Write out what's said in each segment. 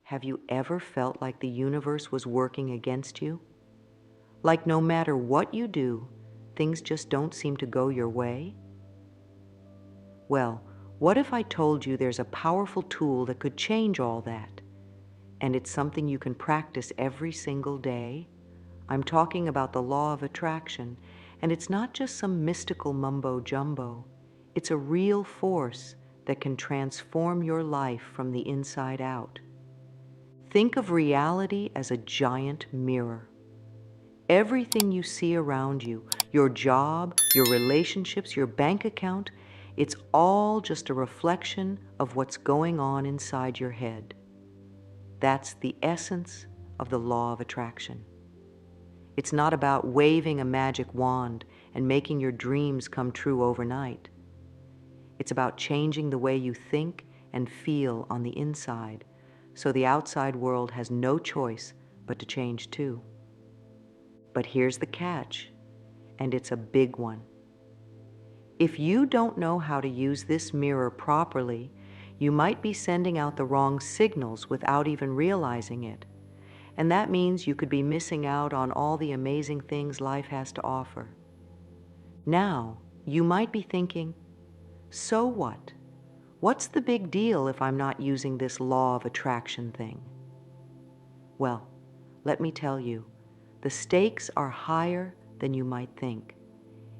Have you ever felt like the universe was working against you? Like no matter what you do, things just don't seem to go your way? Well, what if I told you there's a powerful tool that could change all that? And it's something you can practice every single day? I'm talking about the law of attraction, and it's not just some mystical mumbo jumbo. It's a real force that can transform your life from the inside out. Think of reality as a giant mirror. Everything you see around you, your job, your relationships, your bank account, it's all just a reflection of what's going on inside your head. That's the essence of the law of attraction. It's not about waving a magic wand and making your dreams come true overnight. It's about changing the way you think and feel on the inside, so the outside world has no choice but to change too. But here's the catch, and it's a big one. If you don't know how to use this mirror properly, you might be sending out the wrong signals without even realizing it. And that means you could be missing out on all the amazing things life has to offer. Now, you might be thinking, so what? What's the big deal if I'm not using this law of attraction thing? Well, let me tell you, the stakes are higher than you might think.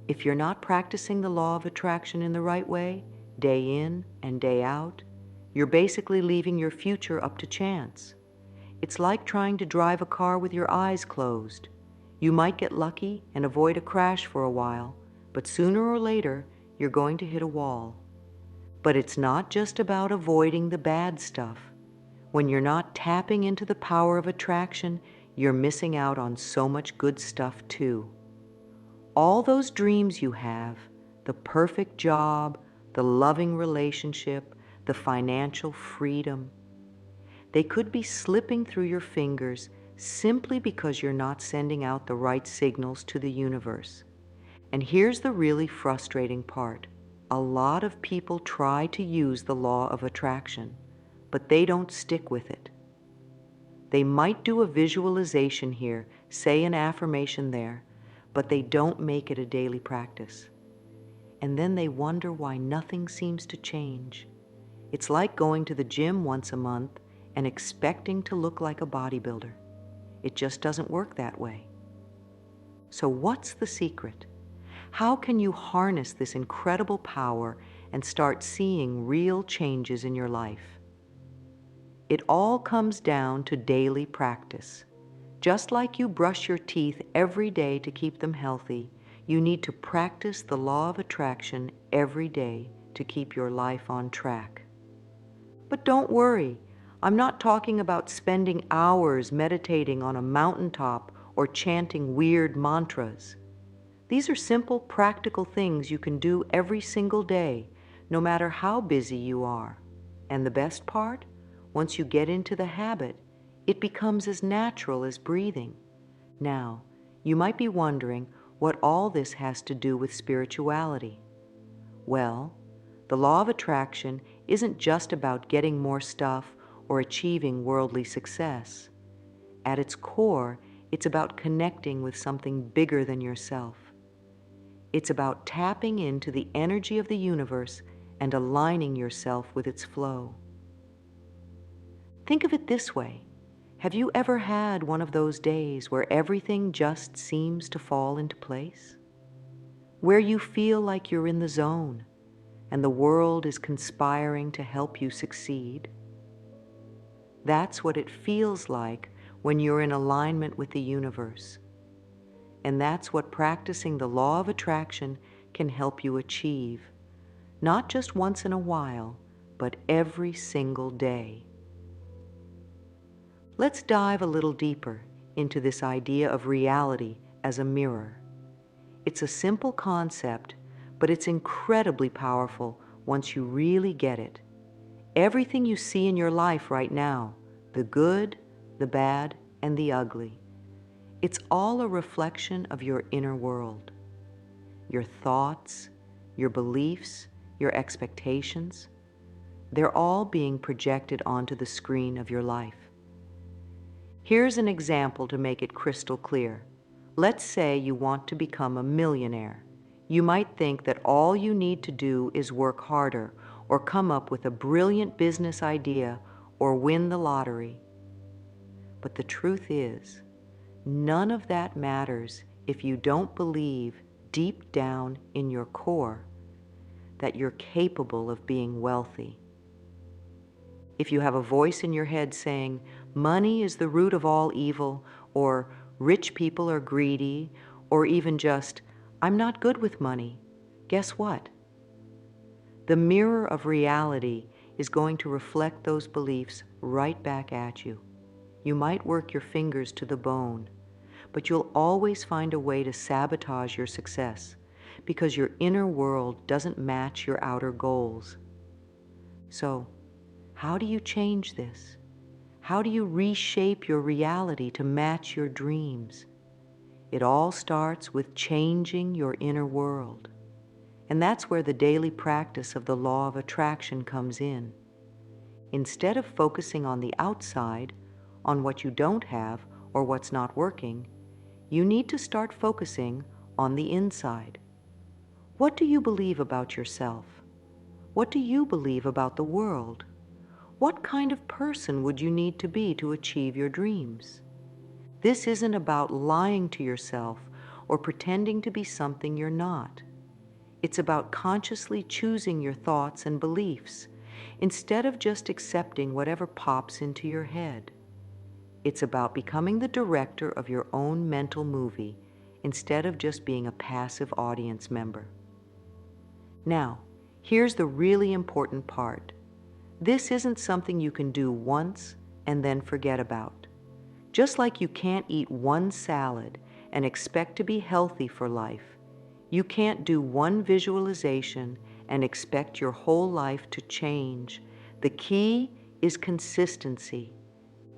If you're not practicing the law of attraction in the right way, day in and day out, you're basically leaving your future up to chance. It's like trying to drive a car with your eyes closed. You might get lucky and avoid a crash for a while, but sooner or later, you're going to hit a wall. But it's not just about avoiding the bad stuff. When you're not tapping into the power of attraction, you're missing out on so much good stuff too. All those dreams you have, the perfect job, the loving relationship, the financial freedom, they could be slipping through your fingers simply because you're not sending out the right signals to the universe. And here's the really frustrating part. A lot of people try to use the law of attraction, but they don't stick with it. They might do a visualization here, say an affirmation there, but they don't make it a daily practice. And then they wonder why nothing seems to change. It's like going to the gym once a month and expecting to look like a bodybuilder. It just doesn't work that way. So what's the secret? How can you harness this incredible power and start seeing real changes in your life? It all comes down to daily practice. Just like you brush your teeth every day to keep them healthy, you need to practice the law of attraction every day to keep your life on track. But don't worry, I'm not talking about spending hours meditating on a mountaintop or chanting weird mantras. These are simple, practical things you can do every single day, no matter how busy you are. And the best part? Once you get into the habit, it becomes as natural as breathing. Now, you might be wondering what all this has to do with spirituality. Well, the law of attraction isn't just about getting more stuff or achieving worldly success. At its core, it's about connecting with something bigger than yourself. It's about tapping into the energy of the universe and aligning yourself with its flow. Think of it this way. Have you ever had one of those days where everything just seems to fall into place? Where you feel like you're in the zone and the world is conspiring to help you succeed? That's what it feels like when you're in alignment with the universe. And that's what practicing the law of attraction can help you achieve, not just once in a while, but every single day. Let's dive a little deeper into this idea of reality as a mirror. It's a simple concept, but it's incredibly powerful once you really get it. Everything you see in your life right now, the good, the bad, and the ugly, it's all a reflection of your inner world. Your thoughts, your beliefs, your expectations, they're all being projected onto the screen of your life. Here's an example to make it crystal clear. Let's say you want to become a millionaire. You might think that all you need to do is work harder or come up with a brilliant business idea or win the lottery. But the truth is, none of that matters if you don't believe deep down in your core that you're capable of being wealthy. If you have a voice in your head saying, money is the root of all evil, or rich people are greedy, or even just, I'm not good with money, guess what? The mirror of reality is going to reflect those beliefs right back at you. You might work your fingers to the bone, but you'll always find a way to sabotage your success because your inner world doesn't match your outer goals. So, how do you change this? How do you reshape your reality to match your dreams? It all starts with changing your inner world. And that's where the daily practice of the law of attraction comes in. Instead of focusing on the outside, on what you don't have or what's not working, you need to start focusing on the inside. What do you believe about yourself? What do you believe about the world? What kind of person would you need to be to achieve your dreams? This isn't about lying to yourself or pretending to be something you're not. It's about consciously choosing your thoughts and beliefs instead of just accepting whatever pops into your head. It's about becoming the director of your own mental movie instead of just being a passive audience member. Now, here's the really important part. This isn't something you can do once and then forget about. Just like you can't eat one salad and expect to be healthy for life, you can't do one visualization and expect your whole life to change. The key is consistency.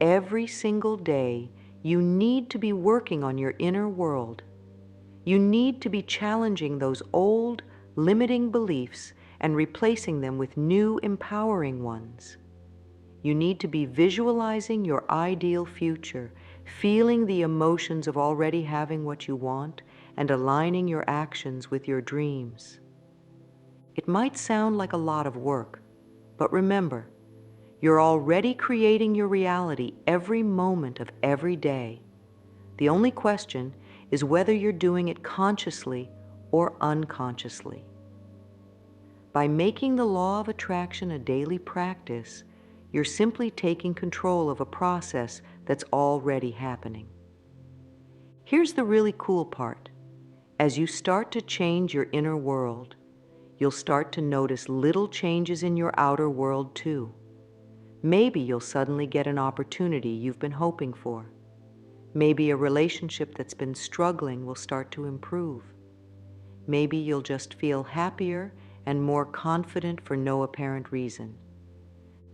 Every single day, you need to be working on your inner world. You need to be challenging those old, limiting beliefs and replacing them with new, empowering ones. You need to be visualizing your ideal future, feeling the emotions of already having what you want, and aligning your actions with your dreams. It might sound like a lot of work, but remember, you're already creating your reality every moment of every day. The only question is whether you're doing it consciously or unconsciously. By making the law of attraction a daily practice, you're simply taking control of a process that's already happening. Here's the really cool part. As you start to change your inner world, you'll start to notice little changes in your outer world too. Maybe you'll suddenly get an opportunity you've been hoping for. Maybe a relationship that's been struggling will start to improve. Maybe you'll just feel happier and more confident for no apparent reason.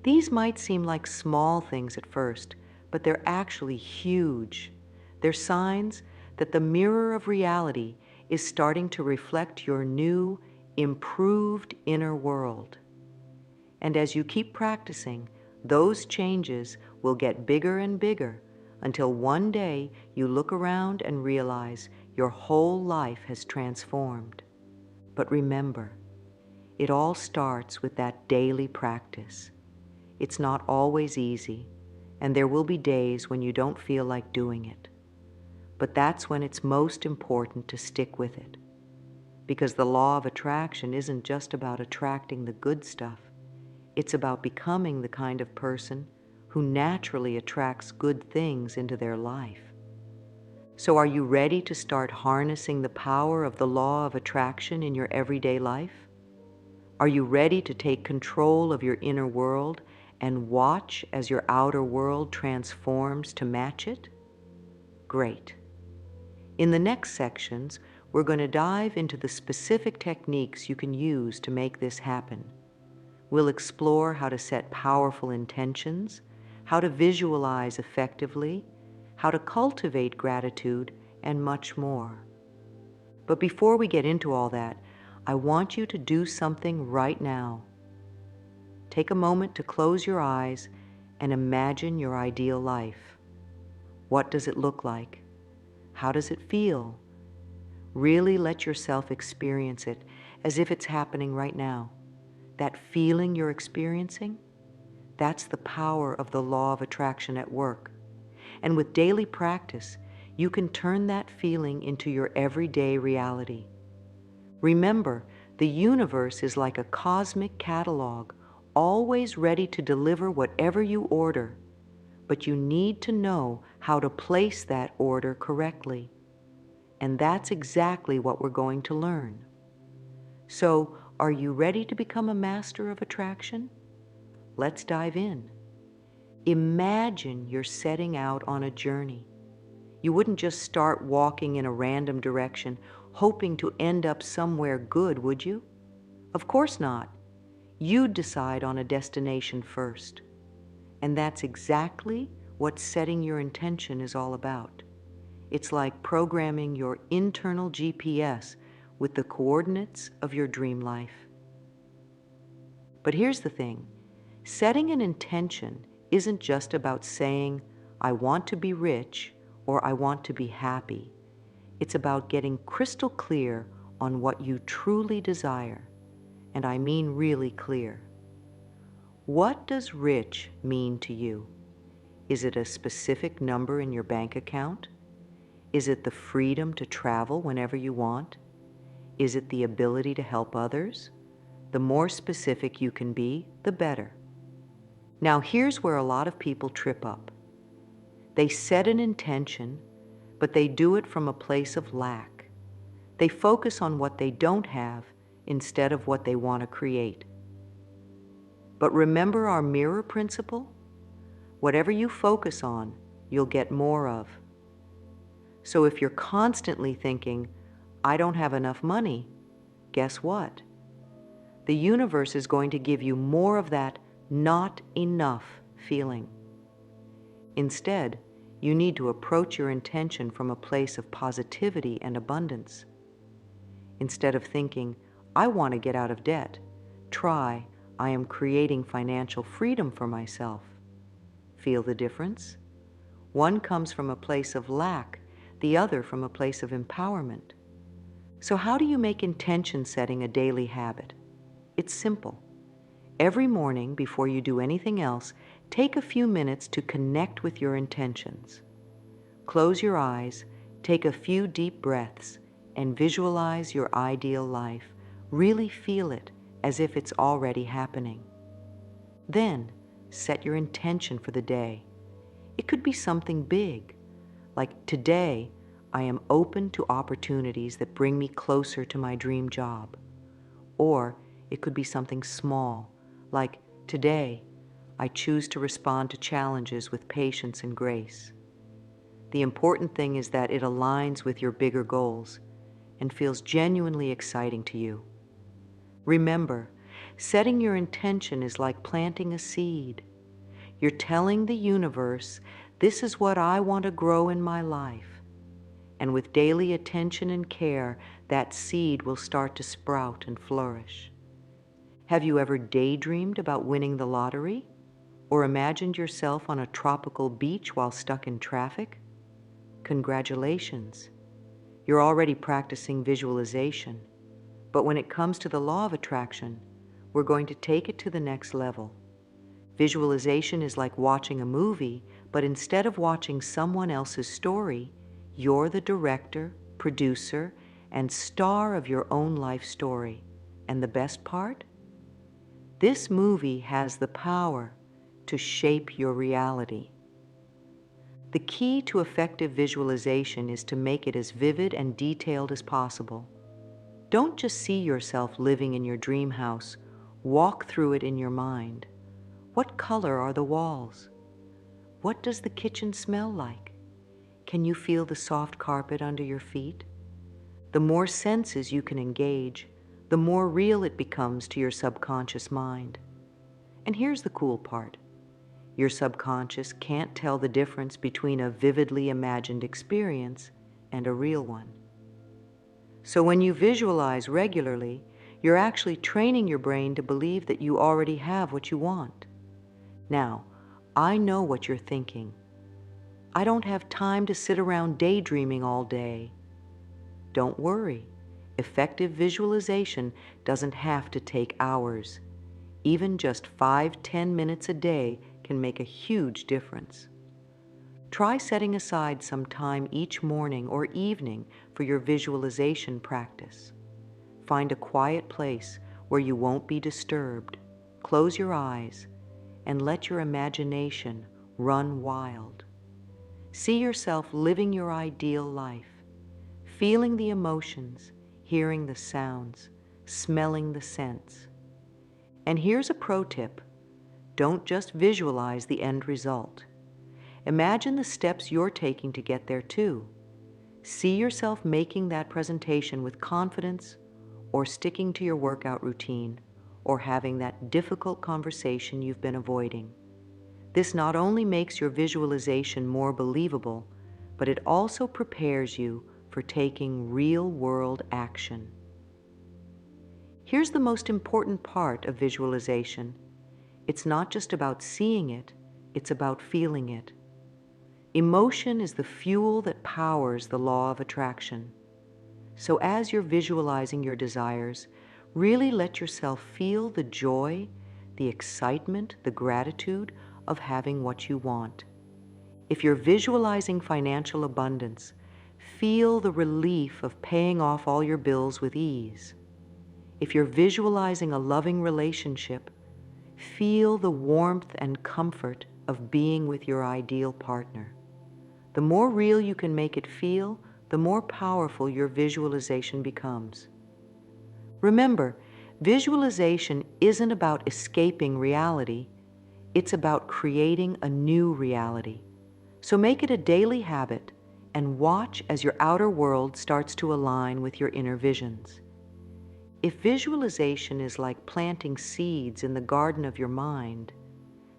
These might seem like small things at first, but they're actually huge. They're signs that the mirror of reality is starting to reflect your new, improved inner world. And as you keep practicing, those changes will get bigger and bigger until one day you look around and realize your whole life has transformed. But remember, it all starts with that daily practice. It's not always easy, and there will be days when you don't feel like doing it. But that's when it's most important to stick with it. Because the law of attraction isn't just about attracting the good stuff. It's about becoming the kind of person who naturally attracts good things into their life. So are you ready to start harnessing the power of the law of attraction in your everyday life? Are you ready to take control of your inner world and watch as your outer world transforms to match it? Great. In the next sections, we're going to dive into the specific techniques you can use to make this happen. We'll explore how to set powerful intentions, how to visualize effectively, how to cultivate gratitude, and much more. But before we get into all that, I want you to do something right now. Take a moment to close your eyes and imagine your ideal life. What does it look like? How does it feel? Really let yourself experience it as if it's happening right now. That feeling you're experiencing, that's the power of the law of attraction at work. And with daily practice, you can turn that feeling into your everyday reality. Remember, the universe is like a cosmic catalog, always ready to deliver whatever you order. But you need to know how to place that order correctly. And that's exactly what we're going to learn. So, are you ready to become a master of attraction? Let's dive in. Imagine you're setting out on a journey. You wouldn't just start walking in a random direction, hoping to end up somewhere good, would you? Of course not. You'd decide on a destination first. And that's exactly what setting your intention is all about. It's like programming your internal GPS with the coordinates of your dream life. But here's the thing. Setting an intention isn't just about saying, I want to be rich or I want to be happy. It's about getting crystal clear on what you truly desire. And I mean really clear. What does rich mean to you? Is it a specific number in your bank account? Is it the freedom to travel whenever you want? Is it the ability to help others? The more specific you can be, the better. Now here's where a lot of people trip up. They set an intention, but they do it from a place of lack. They focus on what they don't have instead of what they want to create. But remember our mirror principle? Whatever you focus on, you'll get more of. So if you're constantly thinking, I don't have enough money, guess what? The universe is going to give you more of that not enough feeling. Instead, you need to approach your intention from a place of positivity and abundance. Instead of thinking, I want to get out of debt, try, I am creating financial freedom for myself. Feel the difference? One comes from a place of lack, the other from a place of empowerment. So how do you make intention setting a daily habit? It's simple. Every morning, before you do anything else, take a few minutes to connect with your intentions. Close your eyes, take a few deep breaths, and visualize your ideal life. Really feel it as if it's already happening. Then, set your intention for the day. It could be something big, like today, I am open to opportunities that bring me closer to my dream job. Or it could be something small, like today, I choose to respond to challenges with patience and grace. The important thing is that it aligns with your bigger goals and feels genuinely exciting to you. Remember, setting your intention is like planting a seed. You're telling the universe, this is what I want to grow in my life. And with daily attention and care, that seed will start to sprout and flourish. Have you ever daydreamed about winning the lottery? Or imagined yourself on a tropical beach while stuck in traffic? Congratulations. You're already practicing visualization. But when it comes to the law of attraction, we're going to take it to the next level. Visualization is like watching a movie, but instead of watching someone else's story, you're the director, producer, and star of your own life story. And the best part? This movie has the power to shape your reality. The key to effective visualization is to make it as vivid and detailed as possible. Don't just see yourself living in your dream house. Walk through it in your mind. What color are the walls? What does the kitchen smell like? Can you feel the soft carpet under your feet? The more senses you can engage, the more real it becomes to your subconscious mind. And here's the cool part. Your subconscious can't tell the difference between a vividly imagined experience and a real one. So when you visualize regularly, you're actually training your brain to believe that you already have what you want. Now, I know what you're thinking. I don't have time to sit around daydreaming all day. Don't worry. Effective visualization doesn't have to take hours. Even just 5–10 minutes a day can make a huge difference. Try setting aside some time each morning or evening for your visualization practice. Find a quiet place where you won't be disturbed. Close your eyes and let your imagination run wild. See yourself living your ideal life, feeling the emotions, hearing the sounds, smelling the scents. And here's a pro tip. Don't just visualize the end result. Imagine the steps you're taking to get there too. See yourself making that presentation with confidence, or sticking to your workout routine, or having that difficult conversation you've been avoiding. This not only makes your visualization more believable, but it also prepares you for taking real-world action. Here's the most important part of visualization. It's not just about seeing it, it's about feeling it. Emotion is the fuel that powers the law of attraction. So as you're visualizing your desires, really let yourself feel the joy, the excitement, the gratitude of having what you want. If you're visualizing financial abundance, feel the relief of paying off all your bills with ease. If you're visualizing a loving relationship, feel the warmth and comfort of being with your ideal partner. The more real you can make it feel, the more powerful your visualization becomes. Remember, visualization isn't about escaping reality, it's about creating a new reality. So make it a daily habit and watch as your outer world starts to align with your inner visions. If visualization is like planting seeds in the garden of your mind,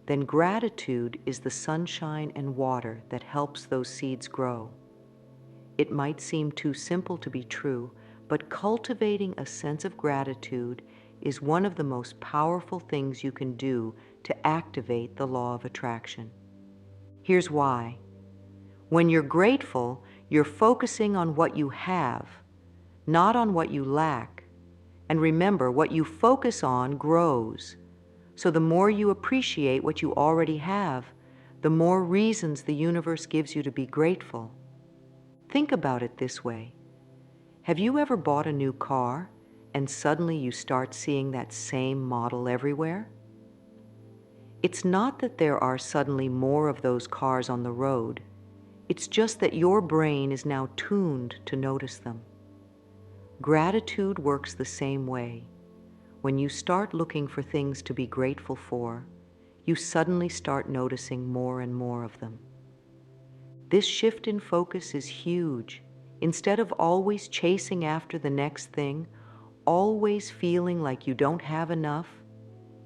then gratitude is the sunshine and water that helps those seeds grow. It might seem too simple to be true, but cultivating a sense of gratitude is one of the most powerful things you can do to activate the law of attraction. Here's why. When you're grateful, you're focusing on what you have, not on what you lack. And remember, what you focus on grows. So the more you appreciate what you already have, the more reasons the universe gives you to be grateful. Think about it this way. Have you ever bought a new car and suddenly you start seeing that same model everywhere? It's not that there are suddenly more of those cars on the road. It's just that your brain is now tuned to notice them. Gratitude works the same way. When you start looking for things to be grateful for, you suddenly start noticing more and more of them. This shift in focus is huge. Instead of always chasing after the next thing, always feeling like you don't have enough,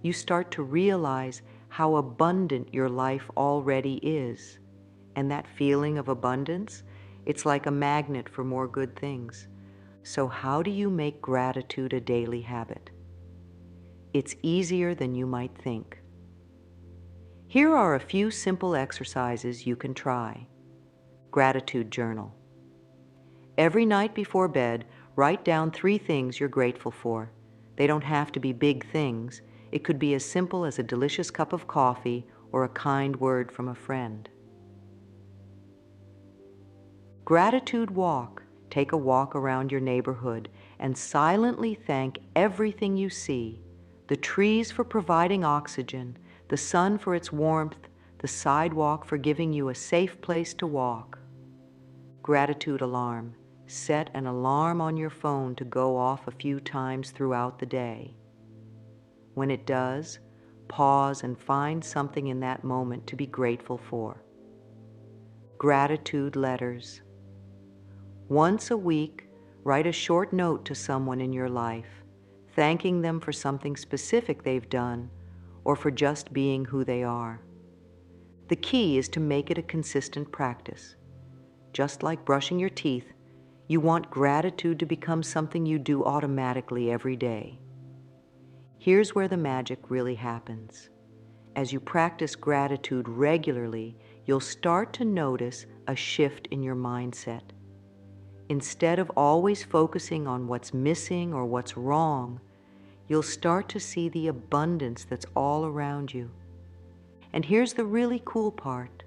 you start to realize how abundant your life already is. And that feeling of abundance, it's like a magnet for more good things. So how do you make gratitude a daily habit? It's easier than you might think. Here are a few simple exercises you can try. Gratitude journal. Every night before bed, write down 3 things you're grateful for. They don't have to be big things. It could be as simple as a delicious cup of coffee or a kind word from a friend. Gratitude walk. Take a walk around your neighborhood and silently thank everything you see. The trees for providing oxygen, the sun for its warmth, the sidewalk for giving you a safe place to walk. Gratitude alarm. Set an alarm on your phone to go off a few times throughout the day. When it does, pause and find something in that moment to be grateful for. Gratitude letters. Once a week, write a short note to someone in your life, thanking them for something specific they've done or for just being who they are. The key is to make it a consistent practice. Just like brushing your teeth, you want gratitude to become something you do automatically every day. Here's where the magic really happens. As you practice gratitude regularly, you'll start to notice a shift in your mindset. Instead of always focusing on what's missing or what's wrong, you'll start to see the abundance that's all around you. And here's the really cool part.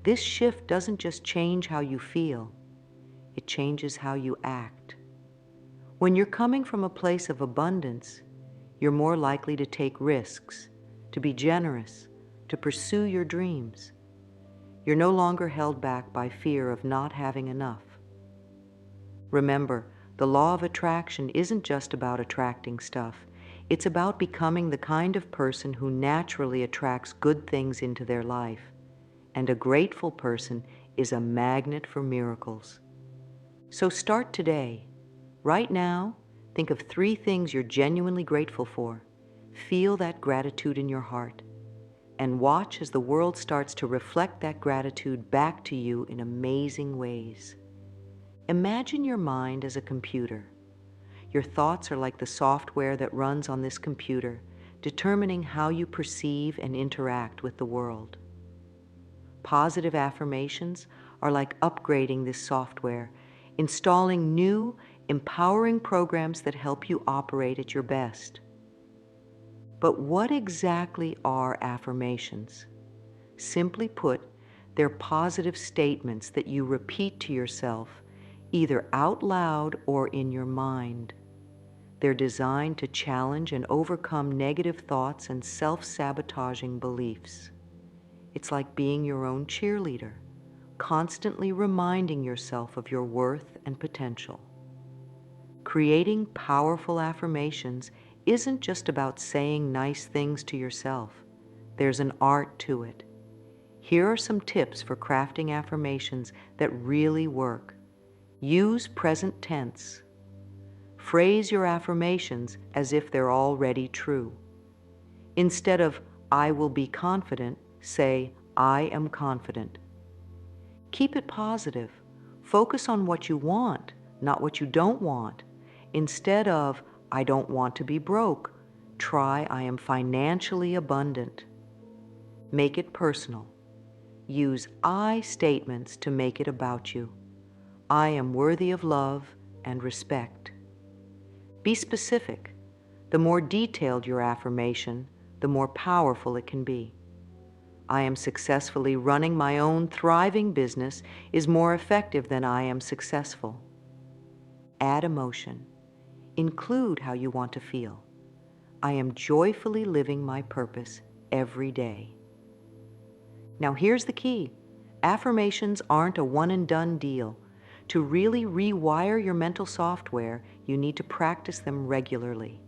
This shift doesn't just change how you feel, it changes how you act. When you're coming from a place of abundance, you're more likely to take risks, to be generous, to pursue your dreams. You're no longer held back by fear of not having enough. Remember, the law of attraction isn't just about attracting stuff. It's about becoming the kind of person who naturally attracts good things into their life. And a grateful person is a magnet for miracles. So start today. Right now, think of 3 things you're genuinely grateful for. Feel that gratitude in your heart. And watch as the world starts to reflect that gratitude back to you in amazing ways. Imagine your mind as a computer. Your thoughts are like the software that runs on this computer, determining how you perceive and interact with the world. Positive affirmations are like upgrading this software, installing new, empowering programs that help you operate at your best. But what exactly are affirmations? Simply put, they're positive statements that you repeat to yourself, either out loud or in your mind. They're designed to challenge and overcome negative thoughts and self-sabotaging beliefs. It's like being your own cheerleader, constantly reminding yourself of your worth and potential. Creating powerful affirmations isn't just about saying nice things to yourself. There's an art to it. Here are some tips for crafting affirmations that really work. Use present tense. Phrase your affirmations as if they're already true. Instead of, "I will be confident," say, "I am confident." Keep it positive. Focus on what you want, not what you don't want. Instead of, "I don't want to be broke," try, "I am financially abundant." Make it personal. Use I statements to make it about you. I am worthy of love and respect. Be specific. The more detailed your affirmation, the more powerful it can be. I am successfully running my own thriving business is more effective than I am successful. Add emotion. Include how you want to feel. I am joyfully living my purpose every day. Now here's the key. Affirmations aren't a one-and-done deal. To really rewire your mental software, you need to practice them regularly.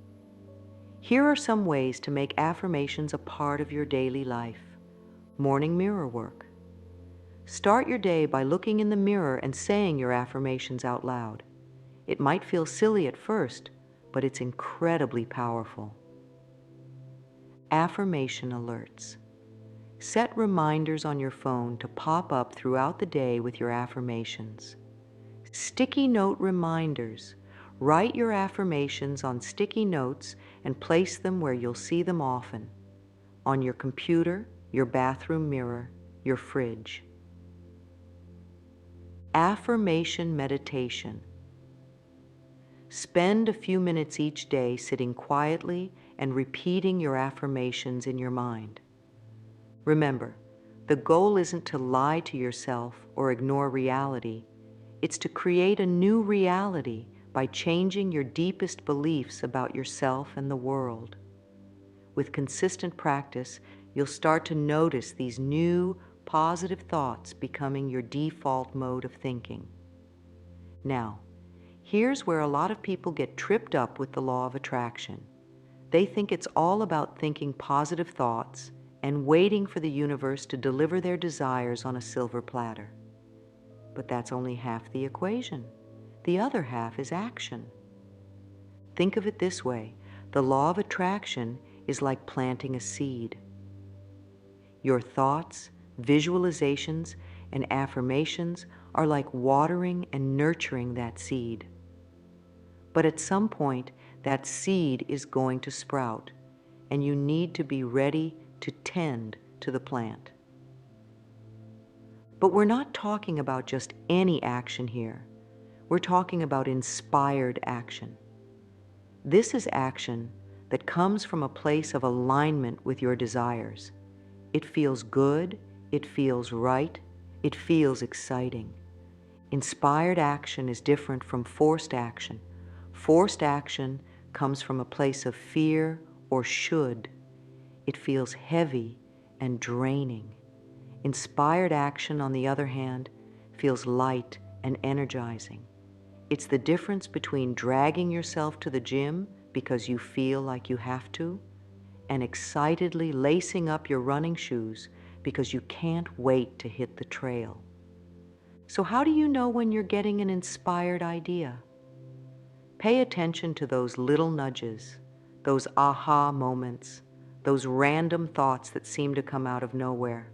Here are some ways to make affirmations a part of your daily life. Morning mirror work. Start your day by looking in the mirror and saying your affirmations out loud. It might feel silly at first, but it's incredibly powerful. Affirmation alerts. Set reminders on your phone to pop up throughout the day with your affirmations. Sticky note reminders. Write your affirmations on sticky notes and place them where you'll see them often. On your computer, your bathroom mirror, your fridge. Affirmation meditation. Spend a few minutes each day sitting quietly and repeating your affirmations in your mind. Remember, the goal isn't to lie to yourself or ignore reality. It's to create a new reality by changing your deepest beliefs about yourself and the world. With consistent practice, you'll start to notice these new, positive thoughts becoming your default mode of thinking. Now, here's where a lot of people get tripped up with the law of attraction. They think it's all about thinking positive thoughts and waiting for the universe to deliver their desires on a silver platter. But that's only half the equation. The other half is action. Think of it this way. The law of attraction is like planting a seed. Your thoughts, visualizations, and affirmations are like watering and nurturing that seed. But at some point, that seed is going to sprout, and you need to be ready to tend to the plant. But we're not talking about just any action here. We're talking about inspired action. This is action that comes from a place of alignment with your desires. It feels good, it feels right, it feels exciting. Inspired action is different from forced action. Forced action comes from a place of fear or should. It feels heavy and draining. Inspired action, on the other hand, feels light and energizing. It's the difference between dragging yourself to the gym because you feel like you have to, and excitedly lacing up your running shoes because you can't wait to hit the trail. So how do you know when you're getting an inspired idea? Pay attention to those little nudges, those aha moments, those random thoughts that seem to come out of nowhere.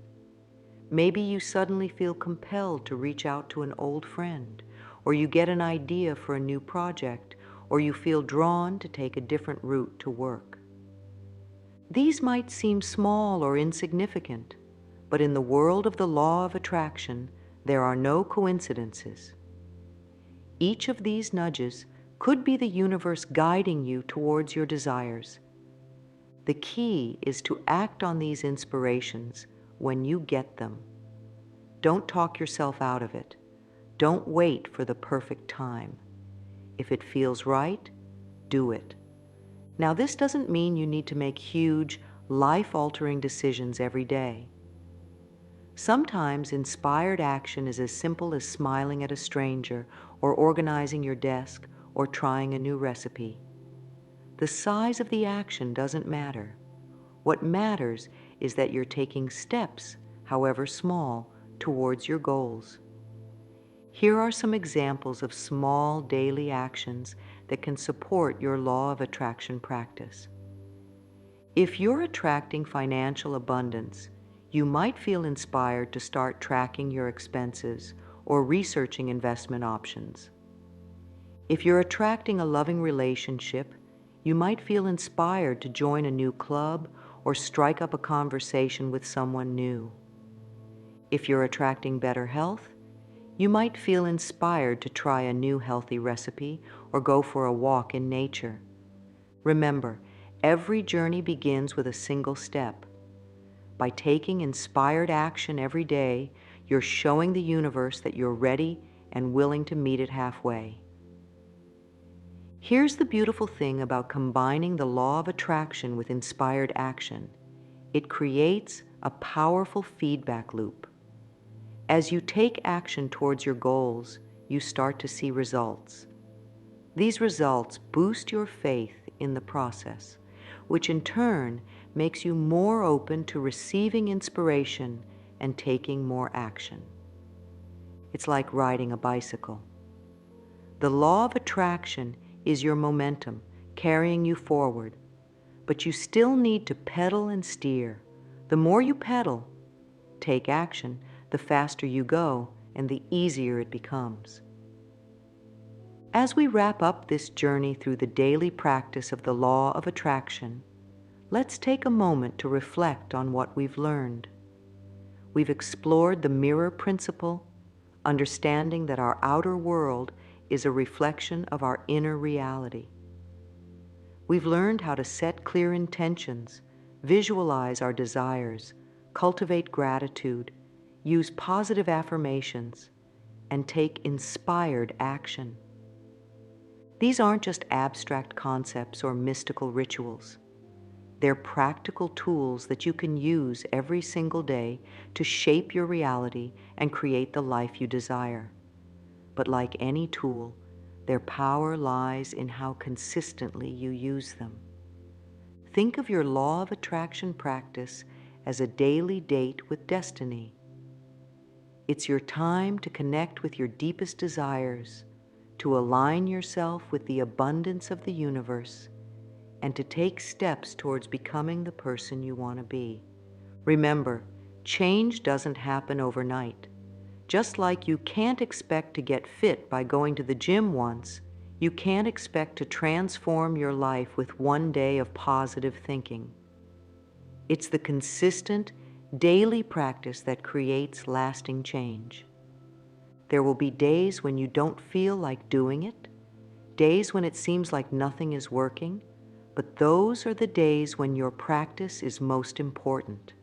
Maybe you suddenly feel compelled to reach out to an old friend, or you get an idea for a new project, or you feel drawn to take a different route to work. These might seem small or insignificant, but in the world of the law of attraction, there are no coincidences. Each of these nudges could be the universe guiding you towards your desires. The key is to act on these inspirations when you get them. Don't talk yourself out of it. Don't wait for the perfect time. If it feels right, do it. Now, this doesn't mean you need to make huge, life-altering decisions every day. Sometimes inspired action is as simple as smiling at a stranger, or organizing your desk, or trying a new recipe. The size of the action doesn't matter. What matters is that you're taking steps, however small, towards your goals. Here are some examples of small daily actions that can support your law of attraction practice. If you're attracting financial abundance, you might feel inspired to start tracking your expenses or researching investment options. If you're attracting a loving relationship, you might feel inspired to join a new club or strike up a conversation with someone new. If you're attracting better health, you might feel inspired to try a new healthy recipe or go for a walk in nature. Remember, every journey begins with a single step. By taking inspired action every day, you're showing the universe that you're ready and willing to meet it halfway. Here's the beautiful thing about combining the law of attraction with inspired action. It creates a powerful feedback loop. As you take action towards your goals, you start to see results. These results boost your faith in the process, which in turn makes you more open to receiving inspiration and taking more action. It's like riding a bicycle. The law of attraction is your momentum, carrying you forward, but you still need to pedal and steer. The more you pedal, take action, the faster you go and the easier it becomes. As we wrap up this journey through the daily practice of the law of attraction, let's take a moment to reflect on what we've learned. We've explored the mirror principle, understanding that our outer world is a reflection of our inner reality. We've learned how to set clear intentions, visualize our desires, cultivate gratitude, use positive affirmations, and take inspired action. These aren't just abstract concepts or mystical rituals. They're practical tools that you can use every single day to shape your reality and create the life you desire. But like any tool, their power lies in how consistently you use them. Think of your law of attraction practice as a daily date with destiny. It's your time to connect with your deepest desires, to align yourself with the abundance of the universe, and to take steps towards becoming the person you want to be. Remember, change doesn't happen overnight. Just like you can't expect to get fit by going to the gym once, you can't expect to transform your life with one day of positive thinking. It's the consistent, daily practice that creates lasting change. There will be days when you don't feel like doing it, days when it seems like nothing is working, but those are the days when your practice is most important.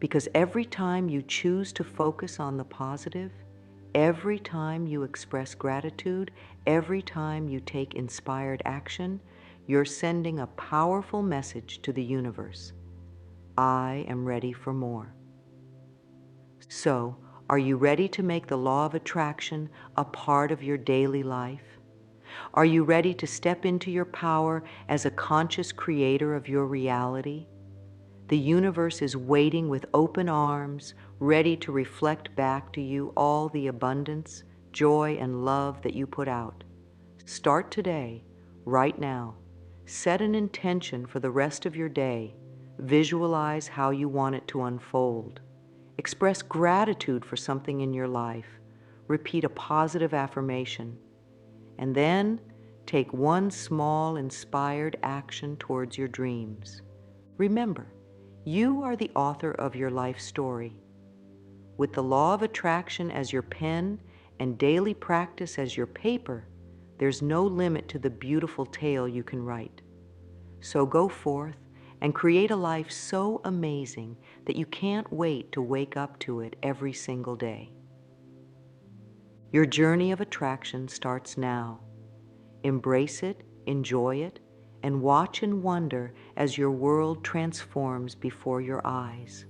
Because every time you choose to focus on the positive, every time you express gratitude, every time you take inspired action, you're sending a powerful message to the universe. I am ready for more. So, are you ready to make the law of attraction a part of your daily life? Are you ready to step into your power as a conscious creator of your reality? The universe is waiting with open arms, ready to reflect back to you all the abundance, joy, and love that you put out. Start today, right now. Set an intention for the rest of your day. Visualize how you want it to unfold. Express gratitude for something in your life. Repeat a positive affirmation. And then take one small inspired action towards your dreams. Remember, you are the author of your life story. With the law of attraction as your pen and daily practice as your paper, there's no limit to the beautiful tale you can write. So go forth and create a life so amazing that you can't wait to wake up to it every single day. Your journey of attraction starts now. Embrace it, enjoy it, and watch and wonder as your world transforms before your eyes.